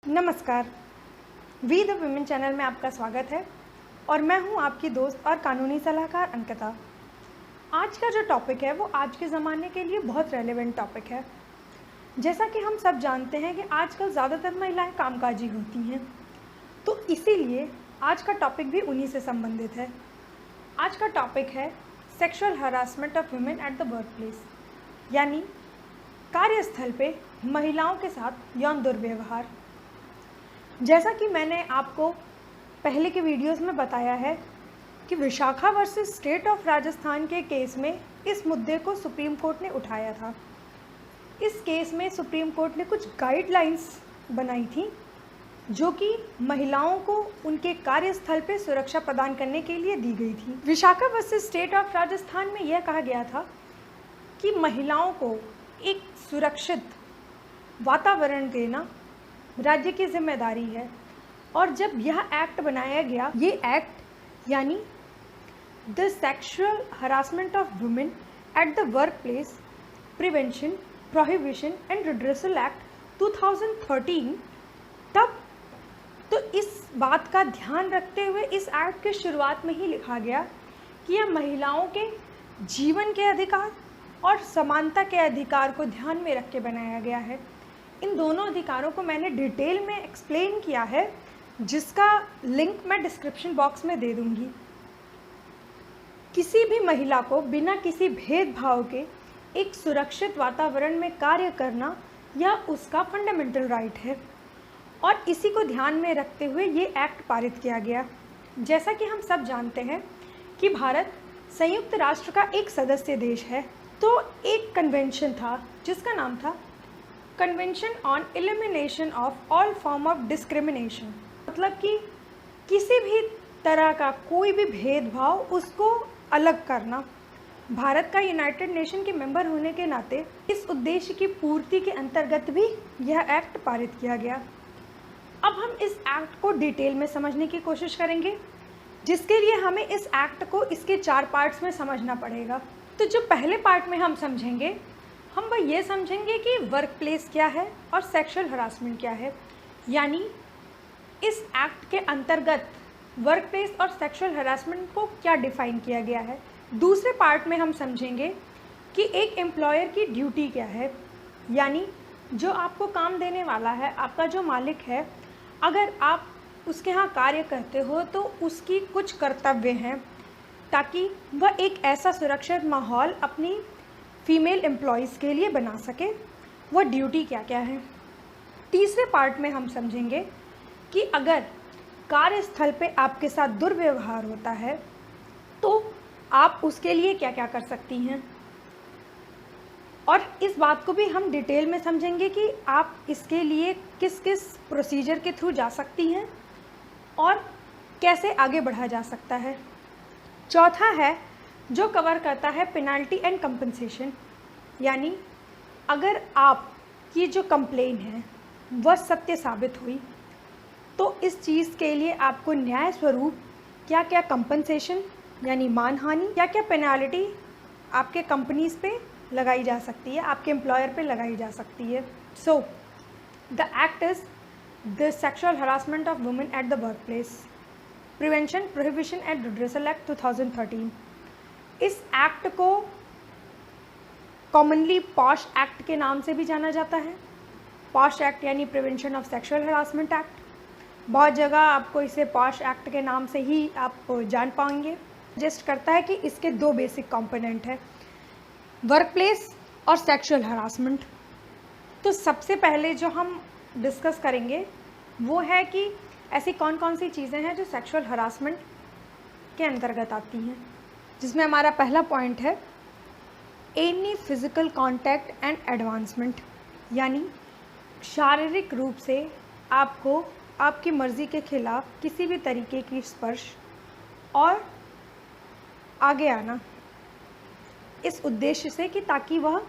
नमस्कार, we the women channel में आपका स्वागत है और मैं हूं आपकी दोस्त और कानूनी सलाहकार अंकिता। आज का जो टॉपिक है वो आज के ज़माने के लिए बहुत रेलेवेंट टॉपिक है। जैसा कि हम सब जानते हैं कि आजकल ज़्यादातर महिलाएं कामकाजी होती हैं, तो इसीलिए आज का टॉपिक भी उन्हीं से संबंधित है। आज का टॉपिक है sexual harassment of women at the work place, यानी कार्यस्थल पे महिलाओं के साथ यौन दुर्व्यवहार। जैसा कि मैंने आपको पहले के वीडियोस में बताया है कि Vishakha versus state of Rajasthan के केस में इस मुद्दे को सुप्रीम कोर्ट ने उठाया था। इस केस में सुप्रीम कोर्ट ने कुछ गाइडलाइंस बनाई थी जो कि महिलाओं को उनके कार्यस्थल पे सुरक्षा प्रदान करने के लिए दी गई थी। Vishakha versus state of Rajasthan में यह कहा गया था कि महिलाओं को एक सुरक्षित वातावरण देना राज्य की जिम्मेदारी है। और जब यह एक्ट बनाया गया, ये एक्ट यानी the sexual harassment of women at the work place prevention, prohibition and redressal act 2013, तब तो इस बात का ध्यान रखते हुए इस एक्ट के शुरुआत में ही लिखा गया कि यह महिलाओं के जीवन के अधिकार और समानता के अधिकार को ध्यान में रख के बनाया गया है। इन दोनों अधिकारों को मैंने डिटेल में एक्सप्लेन किया है, जिसका लिंक मैं डिस्क्रिप्शन बॉक्स में दे दूंगी। किसी भी महिला को बिना किसी भेदभाव के एक सुरक्षित वातावरण में कार्य करना यह उसका फंडामेंटल राइट है और इसी को ध्यान में रखते हुए ये एक्ट पारित किया गया। जैसा कि हम सब जानते हैं कि भारत संयुक्त राष्ट्र का एक सदस्य देश है, तो एक कन्वेंशन था जिसका नाम था convention on elimination of all form of discrimination. मतलब कि किसी भी तरह का कोई भी भेदभाव उसको अलग करना। भारत का यूनाइटेड नेशन के मेंबर होने के नाते इस उद्देश्य की पूर्ति के अंतर्गत भी यह एक्ट पारित किया गया। अब हम इस एक्ट को डिटेल में समझने की कोशिश करेंगे, जिसके लिए हमें इस एक्ट को इसके 4 पार्ट्स में समझना पड़ेगा। तो जो पहले पार्ट में हम समझेंगे, हम वह ये समझेंगे कि वर्क प्लेस क्या है और सेक्सुअल हरासमेंट क्या है, यानी इस एक्ट के अंतर्गत वर्क प्लेस और सेक्सुअल हरासमेंट को क्या डिफाइन किया गया है। दूसरे पार्ट में हम समझेंगे कि एक एम्प्लॉयर की ड्यूटी क्या है, यानी जो आपको काम देने वाला है, आपका जो मालिक है, अगर आप उसके यहाँ कार्य करते हो तो उसकी कुछ कर्तव्य हैं ताकि वह एक ऐसा सुरक्षित माहौल अपनी फीमेल एम्प्लॉयज़ के लिए बना सके। वह ड्यूटी क्या क्या है। तीसरे पार्ट में हम समझेंगे कि अगर कार्यस्थल पे आपके साथ दुर्व्यवहार होता है तो आप उसके लिए क्या क्या कर सकती हैं, और इस बात को भी हम डिटेल में समझेंगे कि आप इसके लिए किस किस प्रोसीजर के थ्रू जा सकती हैं और कैसे आगे बढ़ा जा सकता है। चौथा है जो कवर करता है पेनल्टी एंड कंपनसेशन, यानी अगर आपकी जो कंप्लेन है वह सत्य साबित हुई तो इस चीज़ के लिए आपको न्याय स्वरूप क्या क्या कंपनसेशन यानी मानहानि, क्या क्या पेनल्टी आपके कंपनीज़ पे लगाई जा सकती है, आपके एम्प्लॉयर पे लगाई जा सकती है। So the act is the sexual harassment of women at the work place prevention, prohibition and redressal act 2013। इस एक्ट को कॉमनली पॉश एक्ट के नाम से भी जाना जाता है। पॉश एक्ट यानी prevention of sexual harassment act. बहुत जगह आपको इसे पॉश एक्ट के नाम से ही आप जान पाएंगे। सजेस्ट करता है कि इसके 2 बेसिक कंपोनेंट हैं, वर्क प्लेस और सेक्सुअल हरासमेंट। तो सबसे पहले जो हम डिस्कस करेंगे वो है कि ऐसी कौन कौन सी चीज़ें हैं जो सेक्सुअल हरासमेंट के अंतर्गत आती हैं, जिसमें हमारा पहला पॉइंट है any physical contact and advancement, यानी शारीरिक रूप से आपको आपकी मर्ज़ी के खिलाफ किसी भी तरीके की स्पर्श और आगे आना, इस उद्देश्य से कि ताकि वह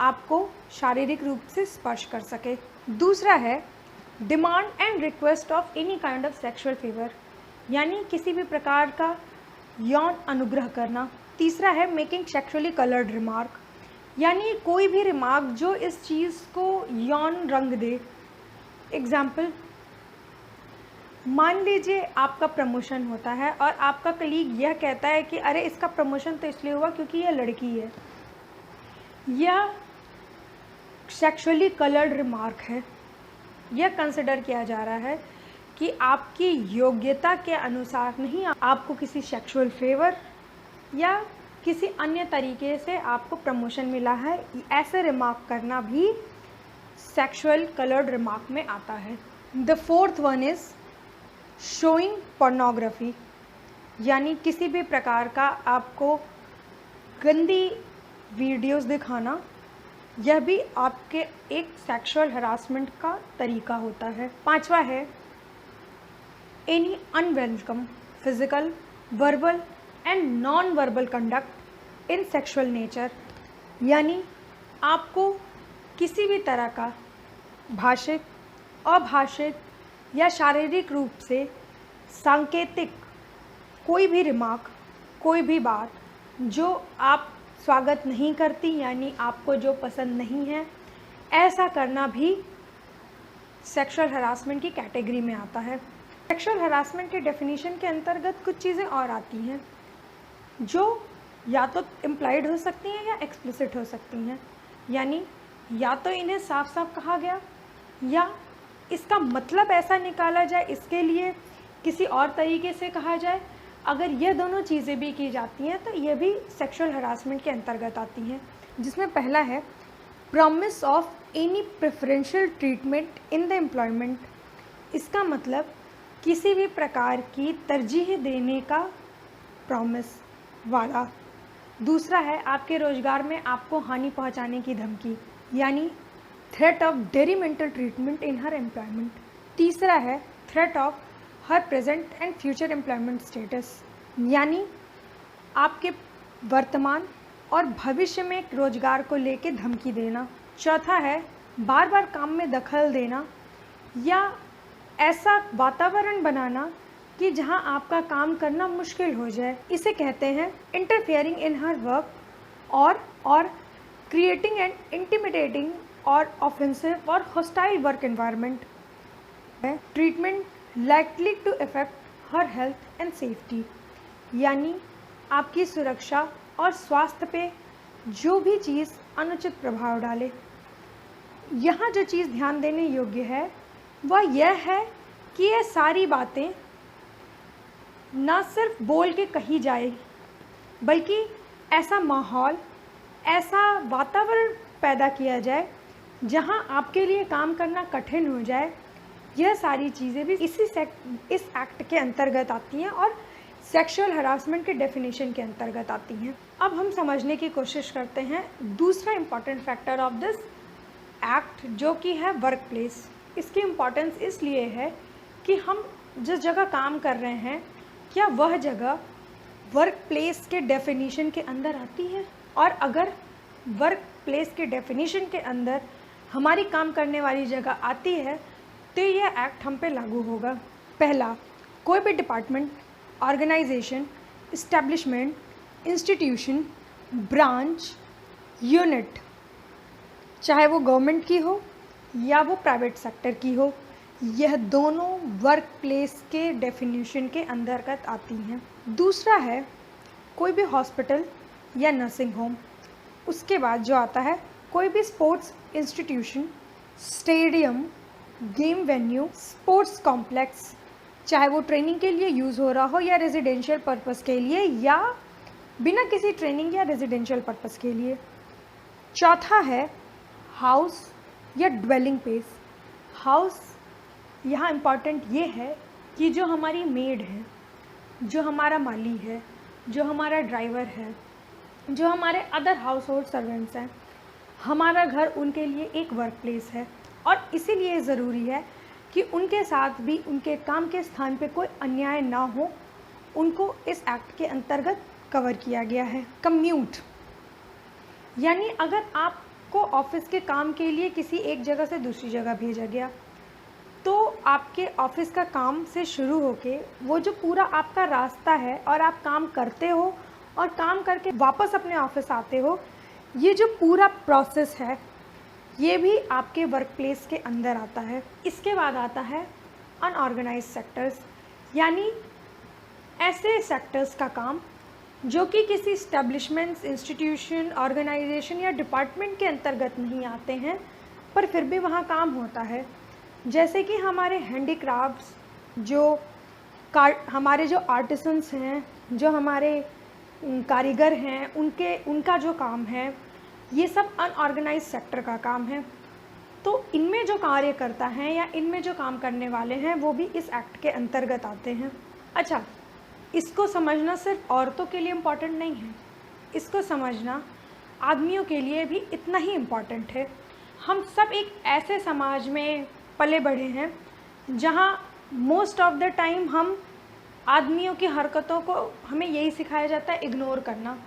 आपको शारीरिक रूप से स्पर्श कर सके। दूसरा है demand and request of any kind of sexual favour, यानी किसी भी प्रकार का यौन अनुग्रह करना। तीसरा है मेकिंग सेक्सुअली कलर्ड रिमार्क, यानी कोई भी रिमार्क जो इस चीज़ को यौन रंग दे। एग्जाम्पल, मान लीजिए आपका प्रमोशन होता है और आपका कलीग यह कहता है कि अरे इसका प्रमोशन तो इसलिए हुआ क्योंकि यह लड़की है, या सेक्सुअली कलर्ड रिमार्क है। यह कंसिडर किया जा रहा है कि आपकी योग्यता के अनुसार नहीं, आपको किसी सेक्सुअल फेवर या किसी अन्य तरीके से आपको प्रमोशन मिला है, ऐसे रिमार्क करना भी सेक्सुअल कलर्ड रिमार्क में आता है। The fourth one is showing pornography, यानी किसी भी प्रकार का आपको गंदी वीडियोस दिखाना, यह भी आपके एक सेक्सुअल हरासमेंट का तरीका होता है। पांचवा है any unwelcome physical, verbal and non verbal conduct in sexual nature, यानी आपको किसी भी तरह का भाषिक, अभाषिक या शारीरिक रूप से सांकेतिक कोई भी रिमार्क, कोई भी बात जो आप स्वागत नहीं करती, यानी आपको जो पसंद नहीं है, ऐसा करना भी सेक्सुअल हरासमेंट की कैटेगरी में आता है। सेक्सुअल हरासमेंट के डेफिनेशन के अंतर्गत कुछ चीज़ें और आती हैं जो या तो इम्प्लाइड हो सकती हैं या एक्सप्लिसिट हो सकती हैं, यानी या तो इन्हें साफ साफ कहा गया या इसका मतलब ऐसा निकाला जाए, इसके लिए किसी और तरीके से कहा जाए। अगर ये दोनों चीज़ें भी की जाती हैं तो ये भी सेक्सुअल हरासमेंट के अंतर्गत आती हैं, जिसमें पहला है promise of any preferential treatment in the employment. इसका मतलब किसी भी प्रकार की तरजीह देने का प्रॉमिस वाला। दूसरा है आपके रोजगार में आपको हानि पहुंचाने की धमकी, यानी threat of detrimental treatment in her employment. तीसरा है threat of her present and future employment status, यानी आपके वर्तमान और भविष्य में रोजगार को लेकर धमकी देना। चौथा है बार बार काम में दखल देना या ऐसा वातावरण बनाना कि जहां आपका काम करना मुश्किल हो जाए, इसे कहते हैं इंटरफियरिंग इन हर वर्क और क्रिएटिंग एंड इंटिमिडेटिंग और ऑफेंसिव और हॉस्टाइल वर्क एनवायरनमेंट है। Treatment likely to affect her health and safety, यानी आपकी सुरक्षा और स्वास्थ्य पे जो भी चीज़ अनुचित प्रभाव डाले। यहाँ जो चीज़ ध्यान देने योग्य है वह यह है कि ये सारी बातें ना सिर्फ बोल के कही जाए, बल्कि ऐसा माहौल, ऐसा वातावरण पैदा किया जाए जहाँ आपके लिए काम करना कठिन हो जाए। यह सारी चीज़ें भी इस एक्ट के अंतर्गत आती हैं और सेक्सुअल हरासमेंट के डेफिनेशन के अंतर्गत आती हैं। अब हम समझने की कोशिश करते हैं दूसरा important factor of this act, जो कि है वर्क प्लेस। इसकी इम्पॉर्टेंस इसलिए है कि हम जिस जगह काम कर रहे हैं क्या वह जगह वर्क प्लेस के डेफिनेशन के अंदर आती है, और अगर वर्क प्लेस के डेफिनेशन के अंदर हमारी काम करने वाली जगह आती है तो यह एक्ट हम पे लागू होगा। पहला, कोई भी department, organisation, establishment, institution, branch, unit, चाहे वो गवर्नमेंट की हो या वो प्राइवेट सेक्टर की हो, यह दोनों वर्क प्लेस के डेफिनेशन के अंतर्गत आती हैं। दूसरा है कोई भी हॉस्पिटल या नर्सिंग होम। उसके बाद जो आता है कोई भी sports institution, stadium, game venue, sports complex, चाहे वो ट्रेनिंग के लिए यूज़ हो रहा हो या रेजिडेंशियल पर्पस के लिए या बिना किसी ट्रेनिंग या रेजिडेंशियल पर्पस के लिए। चौथा है हाउस या ड्वेलिंग प्लेस। हाउस यहाँ इम्पॉर्टेंट ये है कि जो हमारी मेड है, जो हमारा माली है, जो हमारा ड्राइवर है, जो हमारे अदर हाउस होल्ड सर्वेंट्स हैं, हमारा घर उनके लिए एक वर्क प्लेस है और इसीलिए ज़रूरी है कि उनके साथ भी उनके काम के स्थान पे कोई अन्याय ना हो, उनको इस एक्ट के अंतर्गत कवर किया गया है। कम्यूट, यानी अगर आपको ऑफिस के काम के लिए किसी एक जगह से दूसरी जगह भेजा गया तो आपके ऑफिस का काम से शुरू होके वो जो पूरा आपका रास्ता है और आप काम करते हो और काम करके वापस अपने ऑफिस आते हो, ये जो पूरा प्रोसेस है ये भी आपके वर्क प्लेस के अंदर आता है। इसके बाद आता है अनऑर्गेनाइज्ड सेक्टर्स, यानी ऐसे सेक्टर्स का काम जो कि किसी इस्टेब्लिशमेंट्स, इंस्टीट्यूशन, ऑर्गेनाइजेशन या डिपार्टमेंट के अंतर्गत नहीं आते हैं, पर फिर भी वहाँ काम होता है। जैसे कि हमारे हैंडीक्राफ्ट्स, हमारे जो आर्टिसंस हैं, जो हमारे कारीगर हैं, उनका जो काम है, ये सब अनऑर्गेनाइज्ड सेक्टर का काम है। तो इनमें जो कार्य करता है या इनमें जो काम करने वाले हैं वो भी इस एक्ट के अंतर्गत आते हैं। अच्छा, इसको समझना सिर्फ औरतों के लिए इम्पॉर्टेंट नहीं है, इसको समझना आदमियों के लिए भी इतना ही इम्पॉर्टेंट है। हम सब एक ऐसे समाज में पले बढ़े हैं जहाँ मोस्ट ऑफ द टाइम हम आदमियों की हरकतों को हमें यही सिखाया जाता है इग्नोर करना,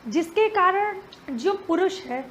जिसके कारण जो पुरुष है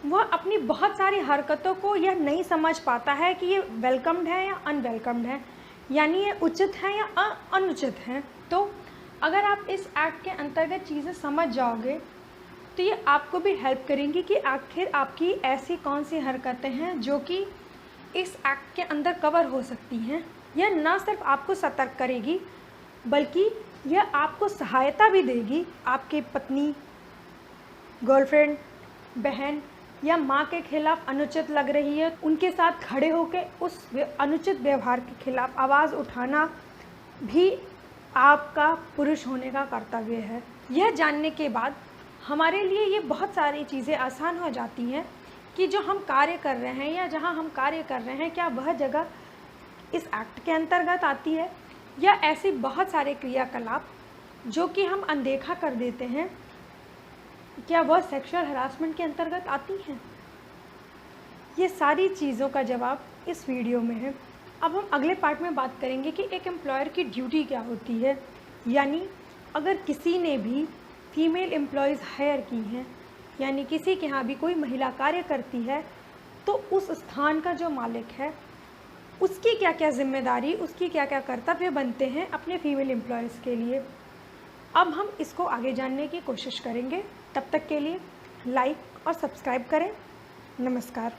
वह अपनी बहुत सारी हरकतों को यह नहीं समझ पाता है कि ये वेलकम्ड है या अनवेलकम्ड है, यानी ये उचित है या अनुचित है। तो अगर आप इस एक्ट के अंतर्गत चीज़ें समझ जाओगे तो ये आपको भी हेल्प करेंगी कि आखिर आपकी ऐसी कौन सी हरकतें हैं जो कि इस एक्ट के अंदर कवर हो सकती हैं। यह न सिर्फ आपको सतर्क करेगी बल्कि यह आपको सहायता भी देगी आपके पत्नी, गर्लफ्रेंड, बहन या माँ के खिलाफ अनुचित लग रही है, उनके साथ खड़े होकर उस अनुचित व्यवहार के खिलाफ आवाज़ उठाना भी आपका पुरुष होने का कर्तव्य है। यह जानने के बाद हमारे लिए ये बहुत सारी चीज़ें आसान हो जाती हैं कि जो हम कार्य कर रहे हैं या जहाँ हम कार्य कर रहे हैं क्या वह जगह इस एक्ट के अंतर्गत आती है, या ऐसी बहुत सारे क्रियाकलाप जो कि हम अनदेखा कर देते हैं क्या वह सेक्सुअल हरासमेंट के अंतर्गत आती हैं। ये सारी चीज़ों का जवाब इस वीडियो में है। अब हम अगले पार्ट में बात करेंगे कि एक एम्प्लॉयर की ड्यूटी क्या होती है, यानी अगर किसी ने भी फीमेल एम्प्लॉयज़ हायर की हैं, यानी किसी के यहाँ भी कोई महिला कार्य करती है, तो उस स्थान का जो मालिक है उसकी क्या क्या जिम्मेदारी, उसकी क्या क्या कर्तव्य बनते हैं अपने फीमेल एम्प्लॉयज़ के लिए। अब हम इसको आगे जानने की कोशिश करेंगे। तब तक के लिए लाइक और सब्सक्राइब करें। नमस्कार।